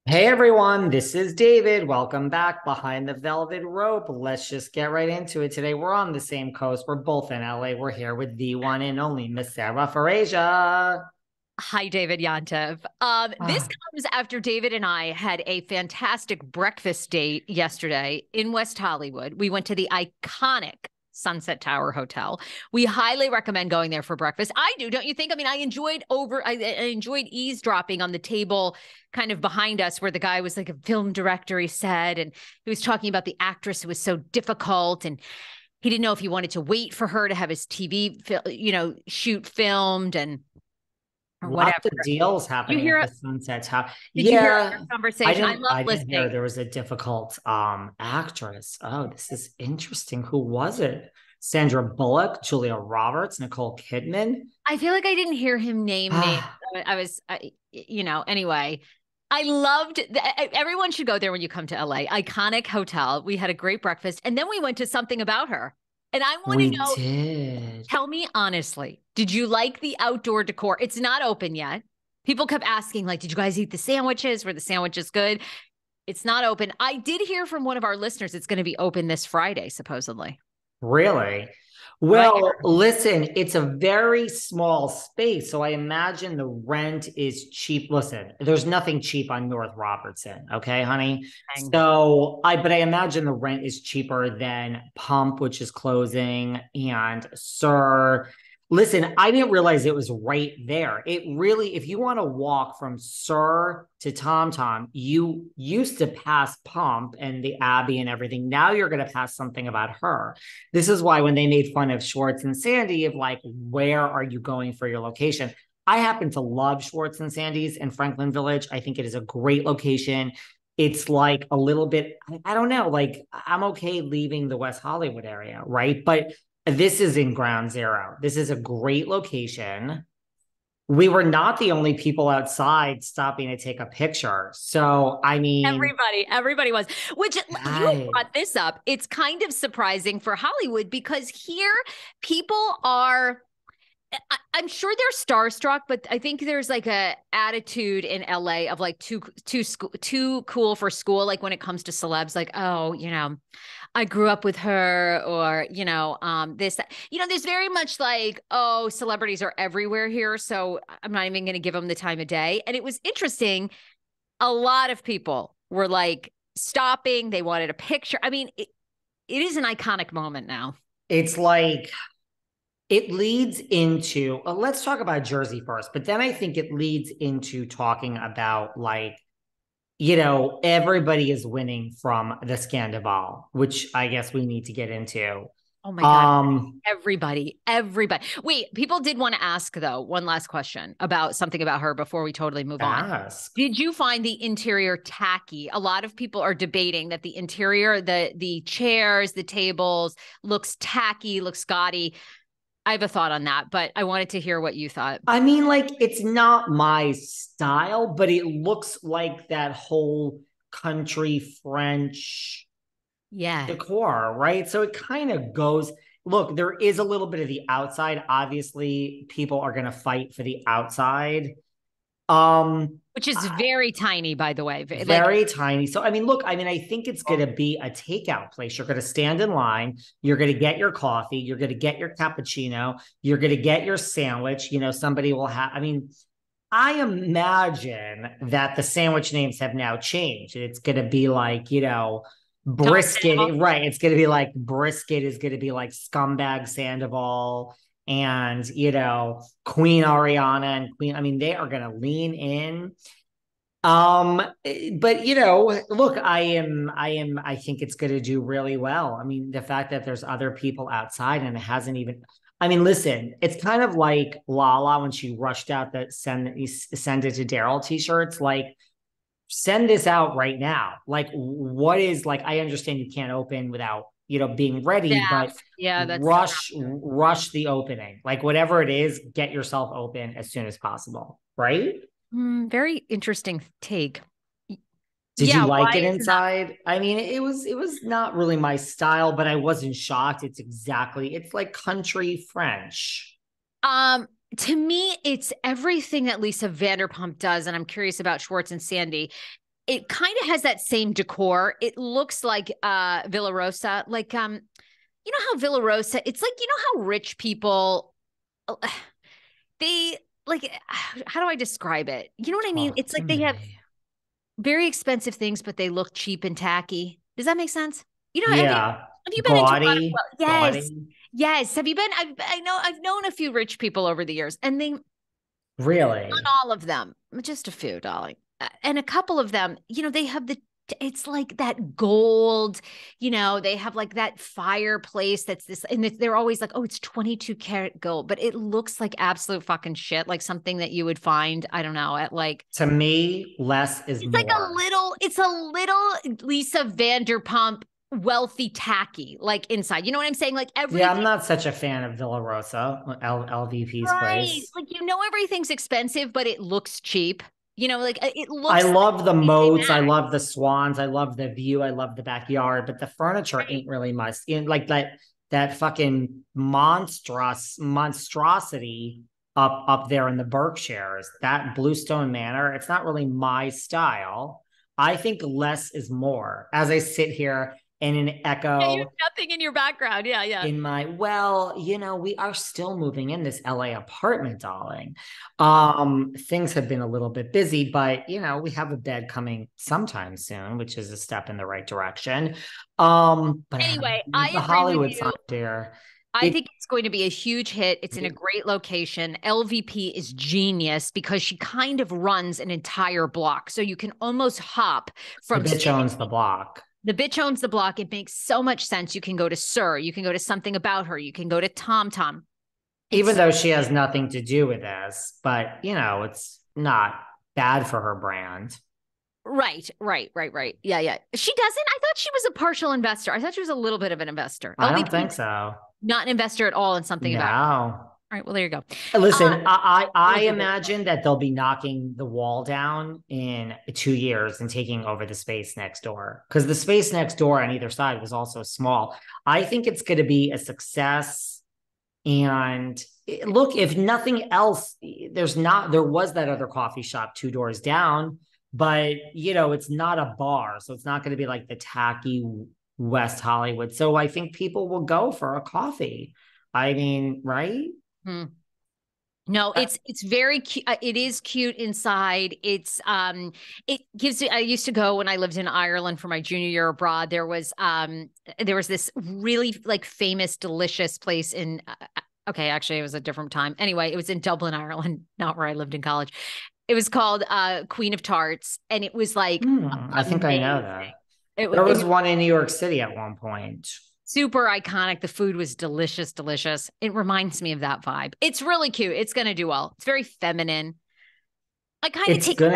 Hey everyone, this is David. Welcome back behind the velvet rope. Let's just get right into it. Today we're on the same coast. We're both in LA. We're here with the one and only Miss Sarah Farasia. Hi, David Yontef. This Ah, comes after David and I had a fantastic breakfast date yesterday in West Hollywood. We went to the iconic Sunset Tower Hotel. We highly recommend going there for breakfast. I do, don't you think? I mean, I enjoyed eavesdropping on the table kind of behind us where the guy was like a film director, he said, and he was talking about the actress who was so difficult and he didn't know if he wanted to wait for her to have his TV, shoot filmed and or Lots whatever. of deals You happening at hear the Sunset Tower. Did you hear Yeah, our conversation? I love I didn't hear listening. there was a difficult actress. Oh, this is interesting. Who was it? Sandra Bullock, Julia Roberts, Nicole Kidman. I feel like I didn't hear him name names. Ah, Anyway, I loved everyone should go there when you come to LA. Iconic hotel. We had a great breakfast and then we went to something about her. And I want to we know, did. tell me honestly, did you like the outdoor decor? It's not open yet. People kept asking, like, did you guys eat the sandwiches? Were the sandwiches good? It's not open. I did hear from one of our listeners it's going to be open this Friday, supposedly. Really? Right. Well, listen, it's a very small space, so I imagine the rent is cheap. Listen, there's nothing cheap on North Robertson, okay, honey? But I imagine the rent is cheaper than Pump, which is closing, and Sir. Listen, I didn't realize it was right there. It really, if you want to walk from Sir to Tom Tom, you used to pass Pump and the Abbey and everything. Now you're going to pass something about her. This is why when they made fun of Schwartz and Sandy of like, where are you going for your location? I happen to love Schwartz and Sandy's in Franklin Village. I think it is a great location. It's like a little bit, I don't know, like I'm okay leaving the West Hollywood area, right? But this is in Ground Zero. This is a great location. We were not the only people outside stopping to take a picture. So, I mean, Everybody was, which you guys, brought this up. It's kind of surprising for Hollywood because here people are, I'm sure they're starstruck, but I think there's like a attitude in LA of like too cool for school. Like when it comes to celebs, like, oh, I grew up with her or, this, that. There's very much like, oh, celebrities are everywhere here. So I'm not even going to give them the time of day. And it was interesting a lot of people were like stopping. They wanted a picture. I mean, it is an iconic moment now. it's like it leads into let's talk about Jersey first, but then I think it leads into talking about like, everybody is winning from the Scandival, which I guess we need to get into. Oh my God. Um, Everybody. Wait, people did want to ask, though, one last question about something about her before we totally move on. ask. Did you find the interior tacky? A lot of people are debating that the interior, the chairs, the tables looks tacky, looks gaudy. I have a thought on that, but I wanted to hear what you thought. I mean, like, it's not my style, but it looks like that whole country French Yeah. decor, right? So it kind of goes. Look, there is a little bit of the outside. Obviously, people are going to fight for the outside. Um, Which is I- very tiny, by the way. Like, very tiny. So, I mean, look, I mean, I think it's going to be a takeout place. You're going to stand in line. You're going to get your coffee. You're going to get your cappuccino. You're going to get your sandwich. Somebody will have, I mean, I imagine that the sandwich names have now changed. It's going to be like, Tom Sandoval. brisket, right? It's going to be like brisket is going to be like scumbag Sandoval and, Queen Ariana and Queen. I mean, they are going to lean in. But look, I think it's going to do really well. I mean, the fact that there's other people outside and it hasn't even, I mean, listen, it's kind of like Lala when she rushed out the send it to Daryl t-shirts. Like, send this out right now. Like, what is like, I understand you can't open without, being ready, but Staff. Yeah, that's rush the opening. Like, whatever it is, get yourself open as soon as possible, right? very interesting take. Did you Yeah, like why it isn't that? inside? I mean, it was not really my style, but I wasn't shocked. It's like country French. Um, to me, it's everything that Lisa Vanderpump does, and I'm curious about Schwartz and Sandy. it kind of has that same decor. It looks like Villa Rosa, like you know how Villa Rosa, it's like, you know how rich people they like, how do I describe it? You know what I mean? Talk It's to like they have me. very expensive things, but they look cheap and tacky. Does that make sense? You know, Yeah. have you been into a lot of, Gaudy. yes. Gaudy. Yes. Have you been? I've known a few rich people over the years, and they, not Really? all of them, just a few, darling. And a couple of them, you know, they have it's like that gold, you know, they have like that fireplace that's this, and they're always like, oh, it's 22 karat gold, but it looks like absolute fucking shit, like something that you would find, I don't know, at like, To me, less is it's like more. it's a little Lisa Vanderpump wealthy tacky, like inside. You know what I'm saying? Like Yeah, I'm everything. not such a fan of Villa Rosa, LVP's Right. place. Like, you know, everything's expensive, but it looks cheap. You know, like it I looks like love the TJ moats. I Maxx. love the swans. I love the view. I love the backyard, but the furniture Right. ain't really much. Like that fucking monstrosity up there in the Berkshires, that Bluestone Manor, it's not really my style. I think less is more. As I sit here in an Yeah, you have echo nothing in your background. Yeah, yeah. in my, well, we are still moving in this LA apartment, darling. Oh. Things have been a little bit busy, but we have a bed coming sometime soon, which is a step in the right direction. But I haven't Anyway, leave I the agree with Hollywood sign, you. dear. I It, think it's going to be a huge hit. It's in a it great location. LVP is genius because she kind of runs an entire block. So you can almost hop the from bitch sitting. owns the block. The bitch owns the block. It makes so much sense. You can go to Sir. You can go to Something About Her. You can go to Tom Tom. Even It's though she has nothing to do with this, but it's not bad for her brand. right, right, right, right. Yeah, yeah. She doesn't. I thought she was a partial investor. I thought she was a little bit of an investor. I don't LVP, think so. not an investor at all in Something About Her. No. All right. Well, there you go. Listen, I Allegedly. imagine that they'll be knocking the wall down in 2 years and taking over the space next door, because the space next door on either side was also small. I think it's going to be a success. And look, if nothing else, there was that other coffee shop 2 doors down, but it's not a bar, so it's not going to be like the tacky West Hollywood. So I think people will go for a coffee. I mean, right? Hmm. No, it's very cute. It is cute inside. It gives I used to go when I lived in Ireland for my junior year abroad. There was this really like famous delicious place in okay, actually it was a different time. Anyway, it was in Dublin, Ireland, not where I lived in college. It was called Queen of Tarts, and it was like I think I know amazing. that. It was There it was was one in New York City at one point. super iconic. The food was delicious, delicious. It reminds me of that vibe. It's really cute. It's going to do well. It's very feminine. I kind of It's take gonna